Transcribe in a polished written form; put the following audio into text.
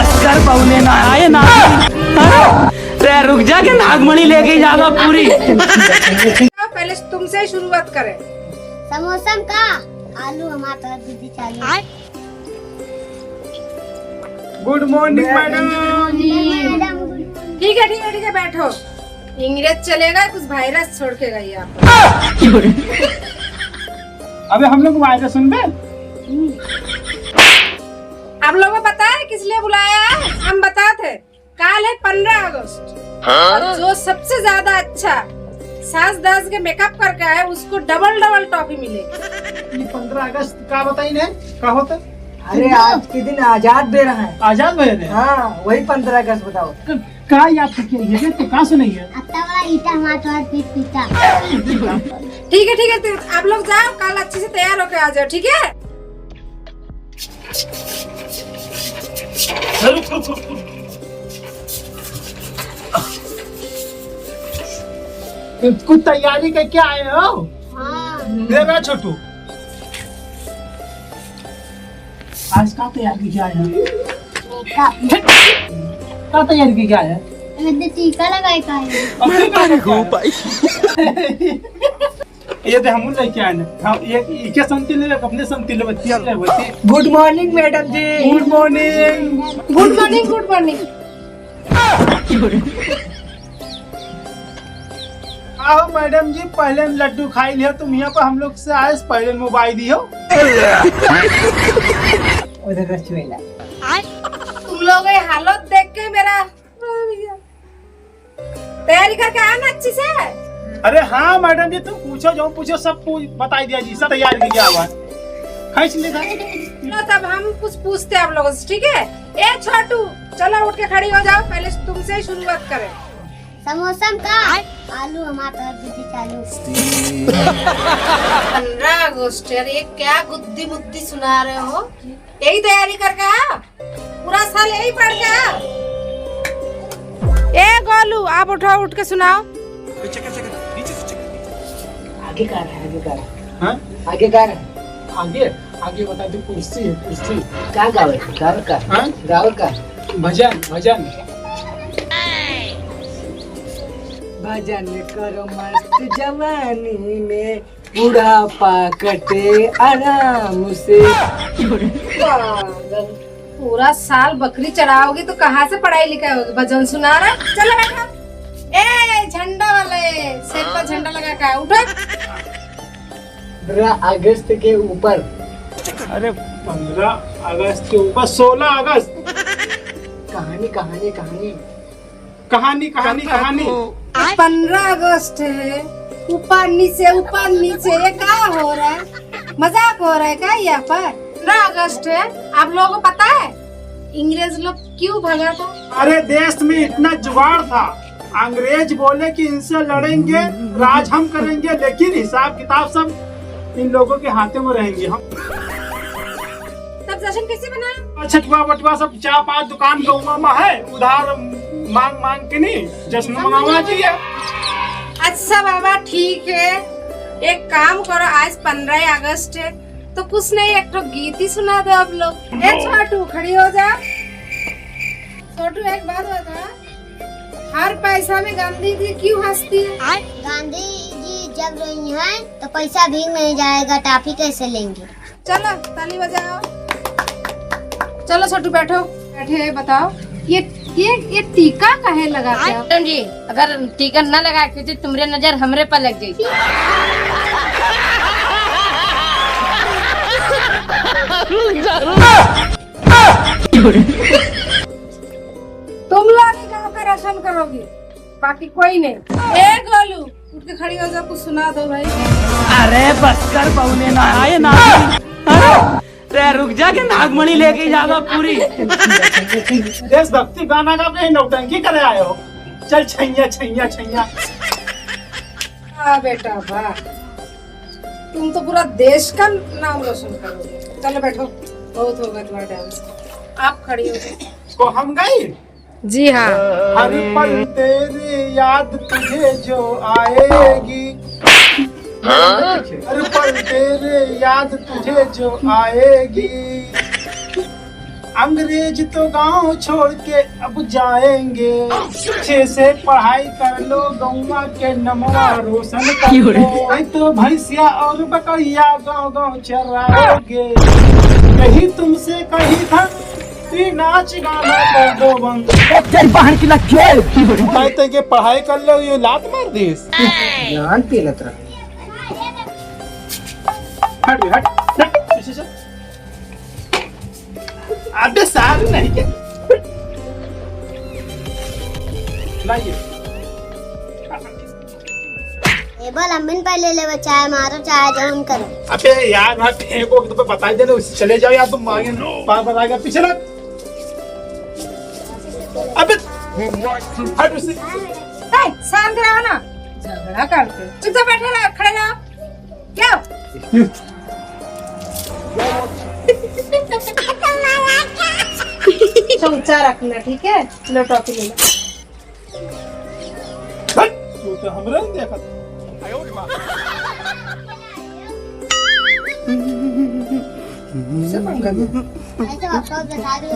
बस कर पौने ना आए ना। अरे रुक जा के नागमणि लेके जाएगा पूरी। पहले तुमसे ही शुरुआत करें। समोसा का आलू हमारा दीदी चाहिए। Good morning madam. ठीक है बैठो। इंग्लिश चलेगा, कुछ वायरस छोड़ के गई आप। अबे हम लोग वायरस सुन बे। आप लोगों को पता है किस लिए बुलाया है? हम बताते। कल है 15 अगस्त और जो सबसे ज्यादा अच्छा सास दास के मेकअप करके आए उसको डबल टॉफी मिलेगी। 15 अगस्त का बताई ने का होता? अरे आज के दिन आजाद दे रहा है। आजाद भले ने। हाँ वही 15 अगस्त बताओ। का याद किया ये तो का सुनाई है। अत्ता वाला ईटा हमारा पीता। ठीक है तो आप लोग जाओ, कल अच्छे से तैयार होके आ जाओ, ठीक है? कुछ तैयारी करके आए हो? हाँ। छोटू आज का तैयारी किया है? का तैयारी किया है? टीका लगाए का है। ये तो हम लेके आए हम ये क्या संती ले अपने संती ले बच्चियां ले बच्ची। Good morning madam ji. Good morning. Good morning. आओ मैडम जी, पहले लड्डू खाई लियो तुम यहाँ पर हम लोग से आए, पहले मोबाइल दियो। उधर रसगुल्ला। तुम लोग ये हालत देख के मेरा तैयारी करके आया ना अच्छी से। अरे हाँ मैडम जी, तुम पूछो जो पूछो सब बताई दिया जी, सब तैयार किया हुआ खींच ले। लो तब हम कुछ पूछते हैं आप लोगों से, ठीक है? ए छोटू चलो उठ के खड़ी हो जाओ, पहले तुमसे ही शुरुआत करें। समोसा का आलू हमारा दीदी चाहिए। 15 अगस्त यार, ये क्या गुद्दी मुद्दी सुना रहे हो? यही तैयारी करके आ, पूरा साल यही पढ़ के आ। ए गोलू आप उठो, उठ के सुनाओ। आगे का है, आगे का है। हाँ? आगे का है। आगे बता दो। कुर्सी क्या गावे का? हाँ? गावे का भजन भजन करो मस्त जवानी में, बुढ़ापा कटे आराम से। पूरा साल बकरी चढ़ाओगे तो कहाँ से पढ़ाई लिखाई होगी? भजन सुना रहा। चलो बैठो। ए झंडा वाले सिर पर झंडा लगा के आओ, उठो। 15 अगस्त के ऊपर। अरे 15 अगस्त के ऊपर 16 अगस्त। कहानी 15 अगस्त है, ऊपर नीचे ये क्या हो रहा है? मजाक हो रहा है क्या यहाँ पर? 15 अगस्त है, आप लोगों को पता है अंग्रेज लोग क्यों भागा था? अरे देश में इतना जुगाड़ था, अंग्रेज बोले कि इनसे लड़ेंगे, राज हम करेंगे, लेकिन हिसाब किताब सब इन लोगों के हाथों में रहेंगे हम। तब जश्न कैसे बनाया? छठवा बटवा सब 4-5 दुकान गाँव में है, उधार मांग के नहीं जश्न मनाना चाहिए। अच्छा बाबा ठीक है, एक काम करो, आज 15 अगस्त है तो कुछ नहीं, एक तो गीत ही सुना दो आप लोग। ए छोटू खड़ी हो जा। छोटू एक बात बता, हर पैसा में गांधी जी क्यों हंसती है? गांधी जी जब रही हैं तो पैसा भीग नहीं जाएगा, टाफी कैसे लेंगे? चलो ताली बजाओ। चलो छोटू बैठो। बैठे बताओ, ये टीका काहे लगाते हो? मैडम जी अगर टीका न लगा के तो तुम्हारे नजर हमरे पर लग जाएगी। तुम लोग ही गाँव का राशन करोगी, बाकी कोई नहीं। ए गोलू उठ के खड़ी हो जा, कुछ सुना दो भाई। अरे बस कर पौने ना आए ना। अरे रुक जा के नागमणि लेके जाएगा पूरी। देशभक्ति गाना गा के नौटंकी करे आए हो। चल छैया। हाँ बेटा वाह, तुम तो पूरा देश का नाम रोशन करोगे। चलो बैठो, बहुत हो गया तुम्हारा डांस, आप खड़ी हो जाओ। को हम गई। जी हाँ। हर पल तेरी याद तुझे जो आएगी, हर पल तेरे याद तुझे जो आएगी, अंग्रेज तो गांव छोड़ के अब जाएंगे, अच्छे से पढ़ाई कर लो, गौवा के नमवा रोशन कर लो, नहीं तो भैंसिया और बकरिया गांव गांव चराओगे। कहीं तुमसे कहीं था कि नाच गाना कर दो बंद। कहते कि पढ़ाई कर लो, ये लात मार देस। जान पीलत रहा। हट बे, हट हट, पीछे चल। अबे साल नहीं क्या लाइए। बोल अम्मी पहले ले वो चाय मारो, चाय जौन करो। अबे यार वहाँ फेंको तो बता ही देना, उससे चले जाओ यार, तुम आगे बार बार आएगा, पीछे लग। अबे हट उससे। ए, शांत रहो ना, झगड़ा करते चुपचाप बैठे रहो, खड़े रहो। क्या ऊंचा रखना, ठीक है? लो टॉफी ले लो। हट, तू तो हमरा नहीं देखा था। ऐसे वापस बता दो,